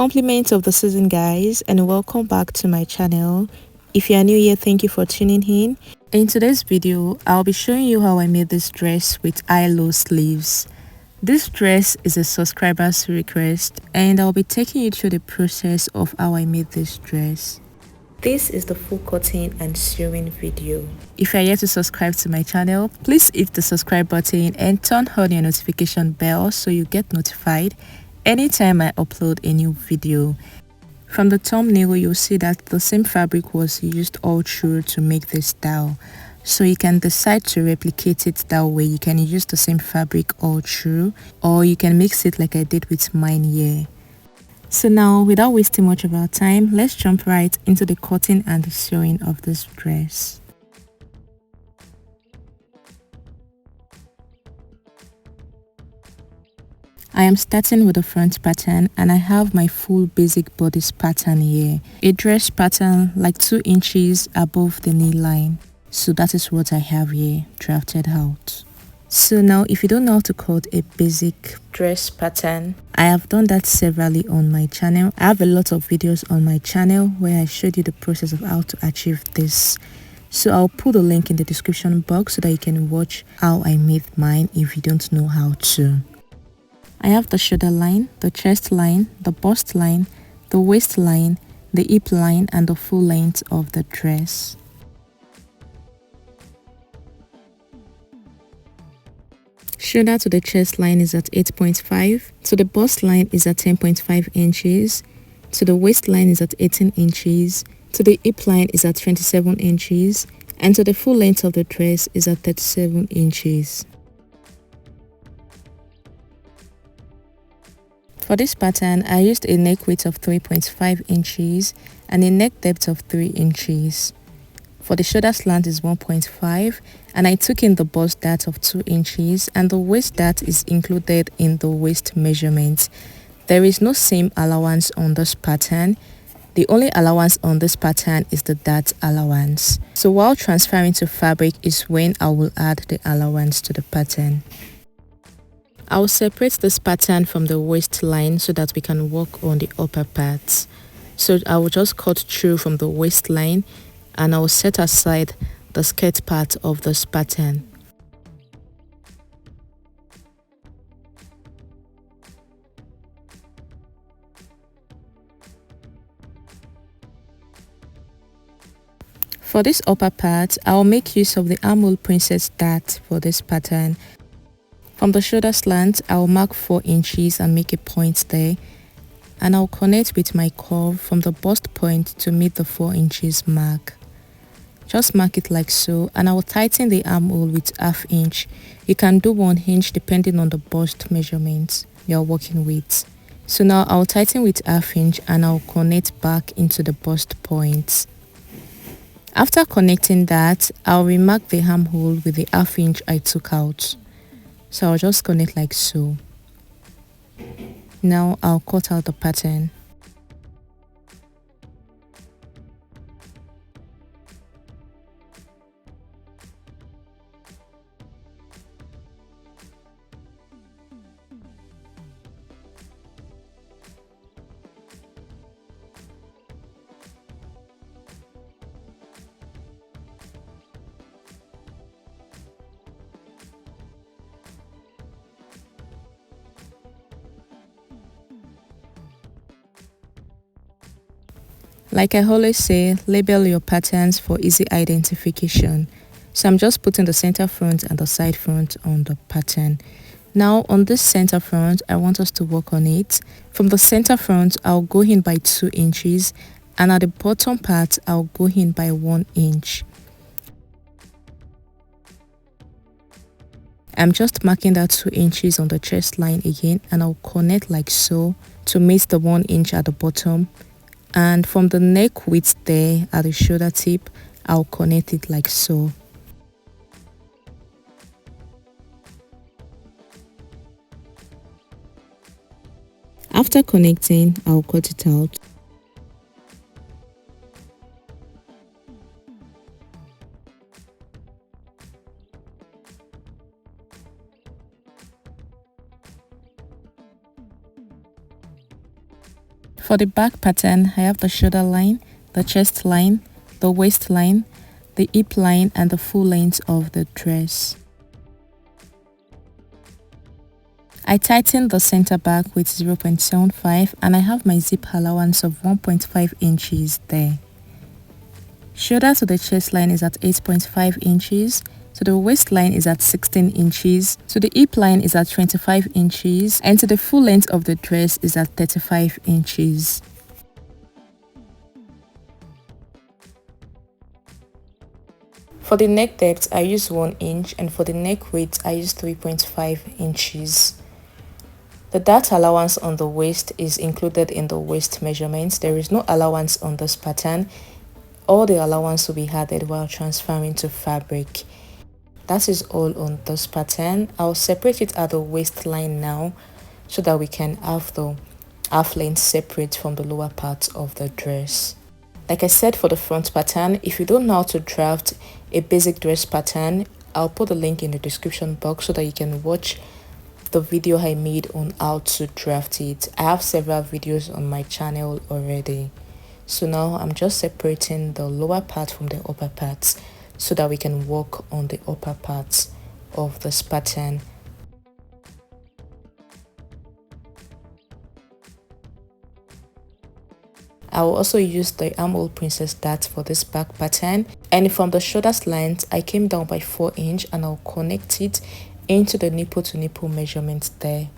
Compliments of the season, guys, and welcome back to my channel. If you are new here, thank you for tuning in. In today's video, I'll be showing you how I made this dress with high-low sleeves. This dress is a subscriber's request, and I'll be taking you through the process of how I made this dress. This is the full cutting and sewing video. If you are yet to subscribe to my channel, please hit the subscribe button and turn on your notification bell so you get notified anytime I upload a new video. From the thumbnail, you'll see that the same fabric was used all through to make this style. So you can decide to replicate it that way. You can use the same fabric all through, or you can mix it like I did with mine here. So now, without wasting much of our time, let's jump right into the cutting and the sewing of this dress. I am starting with the front pattern, and I have my full basic bodice pattern here. A dress pattern like 2 inches above the knee line. So that is what I have here drafted out. So now, if you don't know how to cut a basic dress pattern, I have done that severally on my channel. I have a lot of videos on my channel where I showed you the process of how to achieve this. So I'll put a link in the description box so that you can watch how I made mine if you don't know how to. I have the shoulder line, the chest line, the bust line, the waist line, the hip line, and the full length of the dress. Shoulder to the chest line is at 8.5, to the bust line is at 10.5 inches, to the waist line is at 18 inches, to the hip line is at 27 inches, and to the full length of the dress is at 37 inches. For this pattern, I used a neck width of 3.5 inches and a neck depth of 3 inches. For the shoulder slant is 1.5, and I took in the bust dart of 2 inches, and the waist dart is included in the waist measurement. There is no seam allowance on this pattern. The only allowance on this pattern is the dart allowance. So while transferring to fabric is when I will add the allowance to the pattern. I will separate this pattern from the waistline so that we can work on the upper parts. So I will just cut through from the waistline, and I will set aside the skirt part of this pattern. For this upper part, I will make use of the armhole princess dart for this pattern. From the shoulder slant, I will mark 4 inches and make a point there, and I'll connect with my curve from the bust point to meet the 4 inches mark. Just mark it like so, and I will tighten the armhole with ½ inch. You can do 1 inch depending on the bust measurements you're working with. So now I'll tighten with ½ inch and I'll connect back into the bust point. After connecting that, I'll remark the armhole with the ½ inch I took out. So I'll just connect like so. Now I'll cut out the pattern. Like I always say, label your patterns for easy identification. So I'm just putting the center front and the side front on the pattern. Now on this center front, I want us to work on it. From the center front, I'll go in by 2 inches, and at the bottom part, I'll go in by 1 inch. I'm just marking that 2 inches on the chest line again, and I'll connect like so to meet the 1 inch at the bottom. And from the neck width there at the shoulder tip, I'll connect it like so. After connecting, I'll cut it out. For the back pattern, I have the shoulder line, the chest line, the waist line, the hip line, and the full length of the dress. I tightened the center back with 0.75 and I have my zip allowance of 1.5 inches there. Shoulder to the chest line is at 8.5 inches, to the waistline is at 16 inches, to the hip line is at 25 inches, and to the full length of the dress is at 35 inches. For the neck depth, I use 1 inch, and for the neck width, I use 3.5 inches. The dart allowance on the waist is included in the waist measurements. There is no allowance on this pattern. All the allowance will be added while transferring to fabric. That is all on this pattern. I'll separate it at the waistline now so that we can have the half length separate from the lower part of the dress. Like I said, for the front pattern, if you don't know how to draft a basic dress pattern, I'll put the link in the description box so that you can watch the video I made on how to draft it. I have several videos on my channel already. So now I'm just separating the lower part from the upper parts so that we can work on the upper parts of this pattern. I will also use the armhole princess dart for this back pattern, and from the shoulders length I came down by 4 inch and I'll connect it into the nipple to nipple measurement there.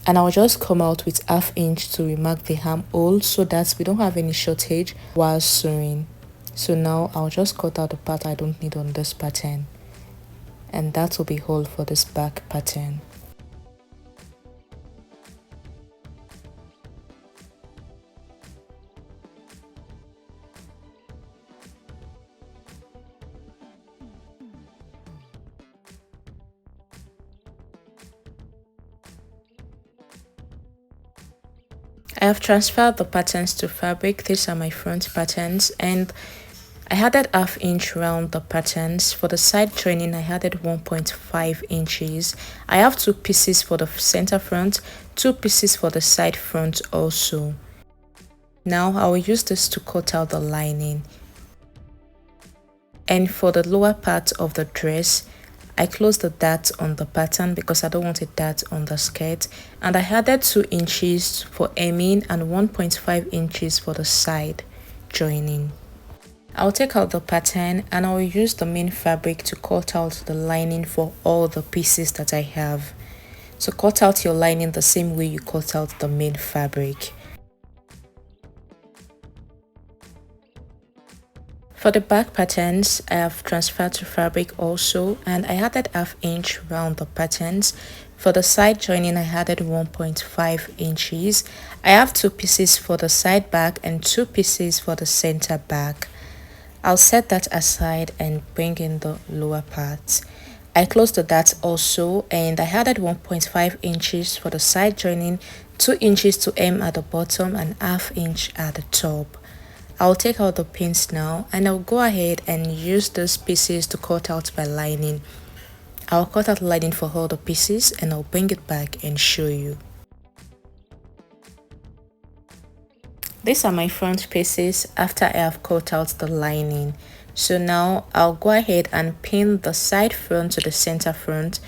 And I'll just come out with ½ inch to remark the armhole so that we don't have any shortage while sewing. So now I'll just cut out the part I don't need on this pattern, and that will be all for this back pattern. I have transferred the patterns to fabric. These are my front patterns, and I added ½ inch round the patterns. For the side joining, I added 1.5 inches. I have 2 pieces for the center front, 2 pieces for the side front also. Now I will use this to cut out the lining. And for the lower part of the dress, I closed the dart on the pattern because I don't want a dart on the skirt, and I added 2 inches for hemming and 1.5 inches for the side joining. I'll take out the pattern and I will use the main fabric to cut out the lining for all the pieces that I have. So cut out your lining the same way you cut out the main fabric. For the back patterns, I have transferred to fabric also, and I added ½ inch round the patterns. For the side joining, I added 1.5 inches. I have 2 pieces for the side back and 2 pieces for the center back. I'll set that aside and bring in the lower part. I closed the dart also, and I added 1.5 inches for the side joining, 2 inches to hem at the bottom and ½ inch at the top. I'll take out the pins now, and I'll go ahead and use those pieces to cut out my lining. I'll cut out lining for all the pieces and I'll bring it back and show you. These are my front pieces after I have cut out the lining. So now I'll go ahead and pin the side front to the center front.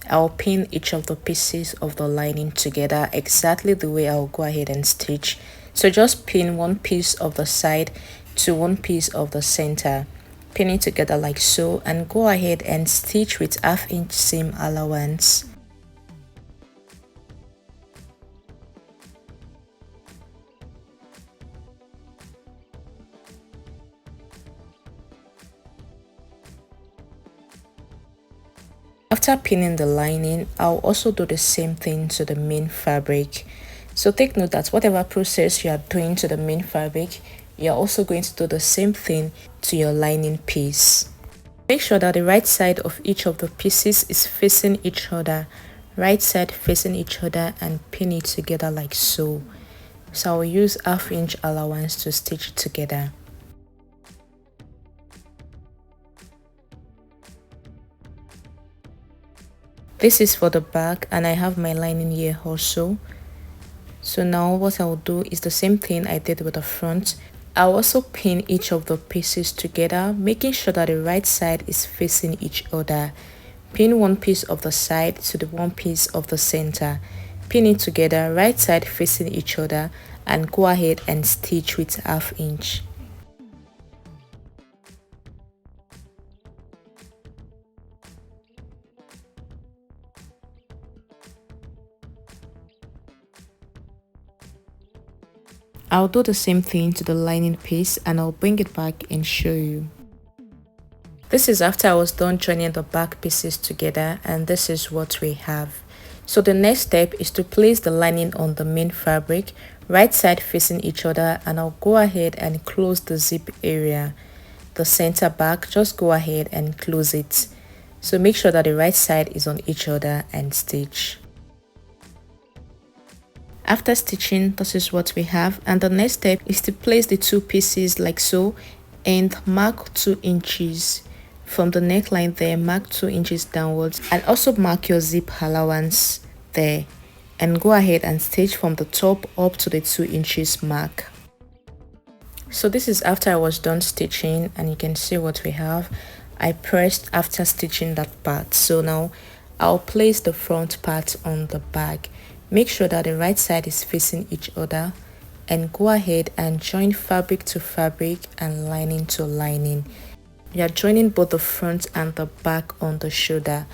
I'll pin each of the pieces of the lining together exactly the way I'll go ahead and stitch. So just pin one piece of the side to one piece of the center, pin it together like so, and go ahead and stitch with ½ inch seam allowance. After pinning the lining, I'll also do the same thing to the main fabric. So take note that whatever process you are doing to the main fabric, you are also going to do the same thing to your lining piece. Make sure that the right side of each of the pieces is facing each other, right side facing each other, and pin it together like so. So I will use ½ inch allowance to stitch it together. This is for the back, and I have my lining here also. So now what I'll do is the same thing I did with the front. I'll also pin each of the pieces together, making sure that the right side is facing each other. Pin one piece of the side to the one piece of the center. Pin it together, right side facing each other, and go ahead and stitch with 1/2 inch. I'll do the same thing to the lining piece, and I'll bring it back and show you. This is after I was done joining the back pieces together, and this is what we have. So the next step is to place the lining on the main fabric, right side facing each other, and I'll go ahead and close the zip area. The center back, just go ahead and close it. So make sure that the right side is on each other and stitch. After stitching, this is what we have, and the next step is to place the two pieces like so and mark 2 inches from the neckline there. Mark 2 inches downwards, and also mark your zip allowance there, and go ahead and stitch from the top up to the 2 inches mark. So this is after I was done stitching, and you can see what we have. I pressed after stitching that part. So now I'll place the front part on the back. Make sure that the right side is facing each other, and go ahead and join fabric to fabric and lining to lining. You are joining both the front and the back on the shoulder,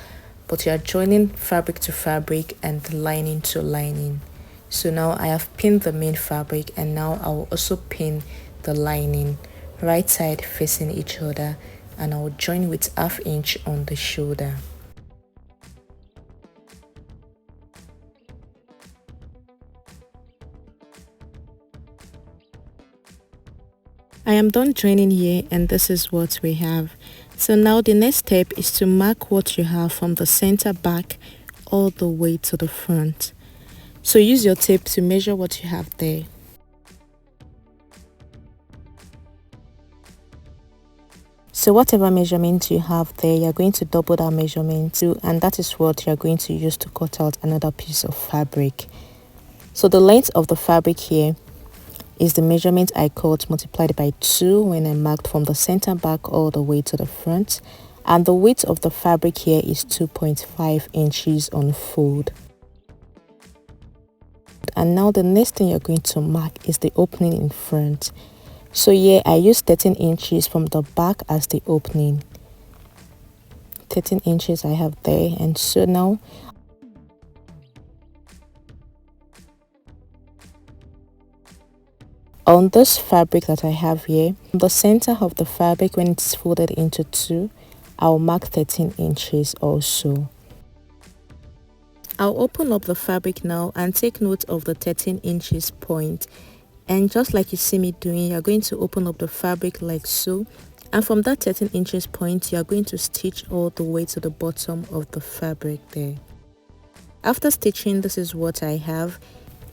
but you are joining fabric to fabric and lining to lining. So now I have pinned the main fabric, and now I will also pin the lining, right side facing each other, and I will join with 1/2 inch on the shoulder. I am done joining here, and this is what we have. So now the next step is to mark what you have from the center back all the way to the front. So use your tape to measure what you have there. So whatever measurement you have there, you're going to double that measurement too, and that is what you're going to use to cut out another piece of fabric. So the length of the fabric here is the measurement I cut multiplied by 2 when I marked from the center back all the way to the front, and the width of the fabric here is 2.5 inches on fold. And now the next thing you're going to mark is the opening in front. So here I used 13 inches from the back as the opening. 13 inches I have there, and so now on this fabric that I have here, the center of the fabric, when it's folded into 2, I'll mark 13 inches also. I'll open up the fabric now and take note of the 13 inches point. And just like you see me doing, you're going to open up the fabric like so. And from that 13 inches point, you're going to stitch all the way to the bottom of the fabric there. After stitching, this is what I have.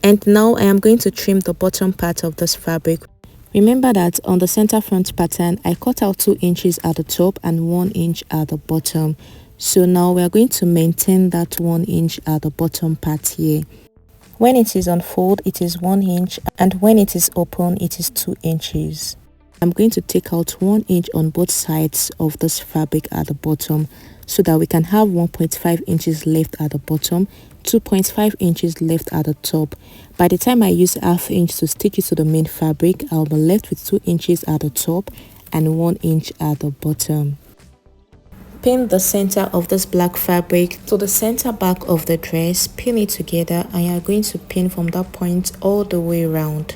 And now I am going to trim the bottom part of this fabric. Remember that on the center front pattern, I cut out 2 inches at the top and 1 inch at the bottom. So now we are going to maintain that 1 inch at the bottom part here. When it is on fold, it is 1 inch, and when it is open, it is 2 inches. I'm going to take out 1 inch on both sides of this fabric at the bottom, so that we can have 1.5 inches left at the bottom, 2.5 inches left at the top. By the time I use 1/2 inch to stick it to the main fabric, I'll be left with 2 inches at the top and 1 inch at the bottom. Pin the center of this black fabric to the center back of the dress, pin it together, and you are going to pin from that point all the way around.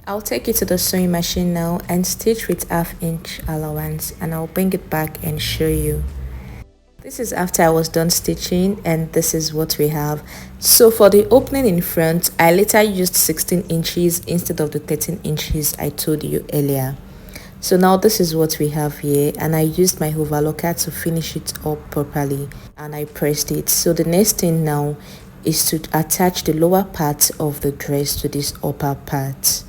I'll take it to the sewing machine now and stitch with 1/2 inch allowance, and I'll bring it back and show you. This is after I was done stitching, and this is what we have. So for the opening in front, I later used 16 inches instead of the 13 inches I told you earlier. So now this is what we have here, and I used my overlocker to finish it up properly, and I pressed it. So the next thing now is to attach the lower part of the dress to this upper part.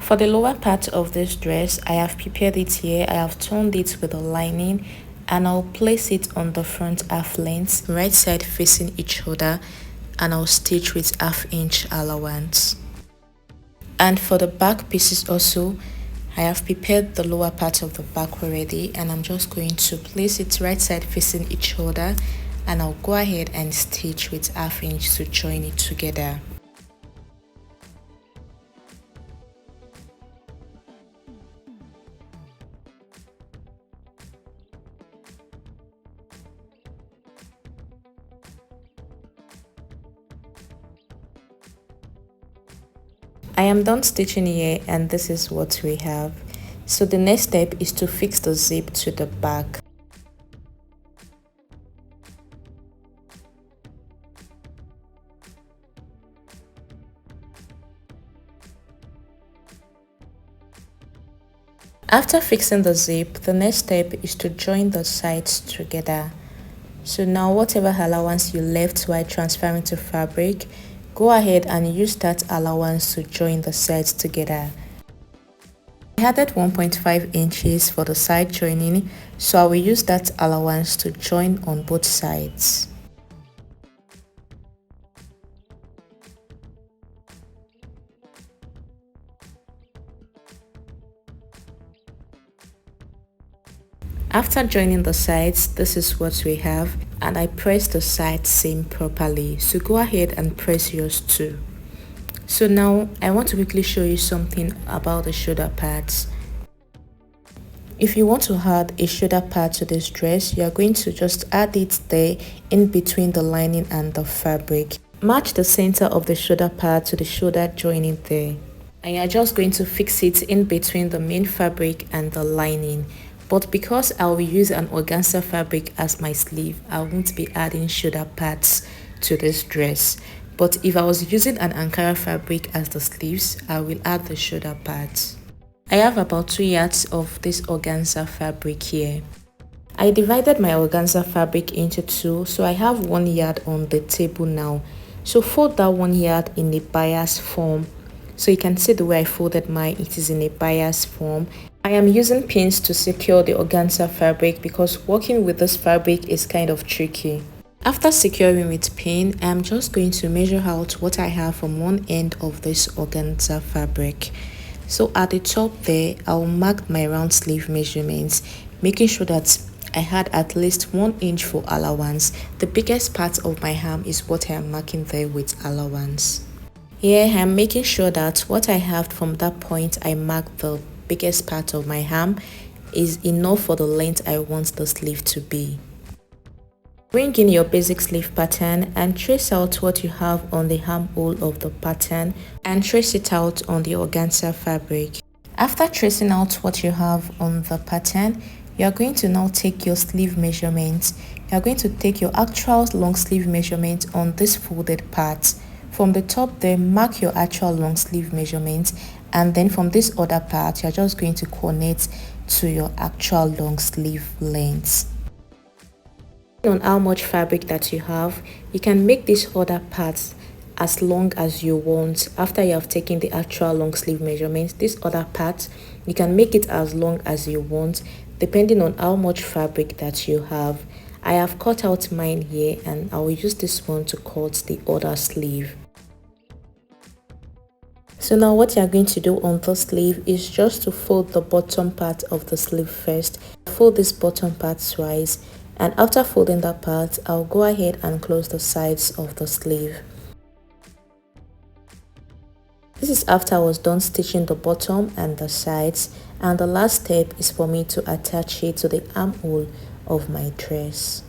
For the lower part of this dress, I have prepared it here. I have turned it with a lining, and I'll place it on the front half length, right side facing each other, and I'll stitch with 1/2 inch allowance. And for the back pieces also, I have prepared the lower part of the back already, and I'm just going to place it right side facing each other, and I'll go ahead and stitch with 1/2 inch to join it together. I am done stitching here, and this is what we have. So the next step is to fix the zip to the back. After fixing the zip, the next step is to join the sides together. So now whatever allowance you left while transferring to fabric, go ahead and use that allowance to join the sides together. I added 1.5 inches for the side joining, so I will use that allowance to join on both sides. After joining the sides, this is what we have, and I press the side seam properly, so go ahead and press yours too. So now I want to quickly show you something about the shoulder pads. If you want to add a shoulder pad to this dress, you are going to just add it there in between the lining and the fabric. Match the center of the shoulder pad to the shoulder joining there, and you're just going to fix it in between the main fabric and the lining. But because I will use an organza fabric as my sleeve, I won't be adding shoulder pads to this dress. But if I was using an Ankara fabric as the sleeves, I will add the shoulder pads. I have about 2 yards of this organza fabric here. I divided my organza fabric into two, so I have 1 yard on the table now. So fold that 1 yard in a bias form. So you can see the way I folded mine, it is in a bias form. I am using pins to secure the organza fabric because working with this fabric is kind of tricky. After securing with pin, I am just going to measure out what I have from one end of this organza fabric. So at the top there, I will mark my round sleeve measurements, making sure that I had at least 1 inch for allowance. The biggest part of my arm is what I am marking there with allowance. Here I am making sure that what I have from that point I marked the biggest part of my arm is enough for the length I want the sleeve to be. Bring in your basic sleeve pattern and trace out what you have on the armhole of the pattern and trace it out on the organza fabric. After tracing out what you have on the pattern, you are going to now take your sleeve measurements. You are going to take your actual long sleeve measurement on this folded part. From the top there, mark your actual long sleeve measurement, and then from this other part, you're just going to connect to your actual long sleeve length. On how much fabric that you have, you can make this other part as long as you want. After you have taken the actual long sleeve measurement, this other part, you can make it as long as you want, depending on how much fabric that you have. I have cut out mine here, and I will use this one to cut the other sleeve. So now what you're going to do on the sleeve is just to fold the bottom part of the sleeve first. Fold this bottom part twice, and after folding that part, I'll go ahead and close the sides of the sleeve. This is after I was done stitching the bottom and the sides, and the last step is for me to attach it to the armhole of my dress.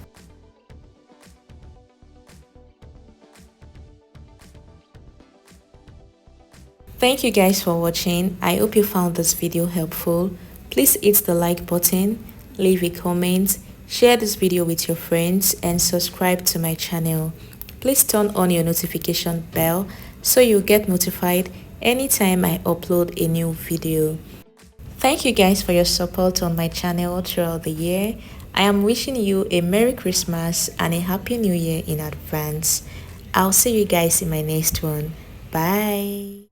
Thank you guys for watching. I hope you found this video helpful. Please hit the like button, leave a comment, share this video with your friends, and subscribe to my channel. Please turn on your notification bell so you get notified anytime I upload a new video. Thank you guys for your support on my channel throughout the year. I am wishing you a Merry Christmas and a Happy New Year in advance. I'll see you guys in my next one. Bye.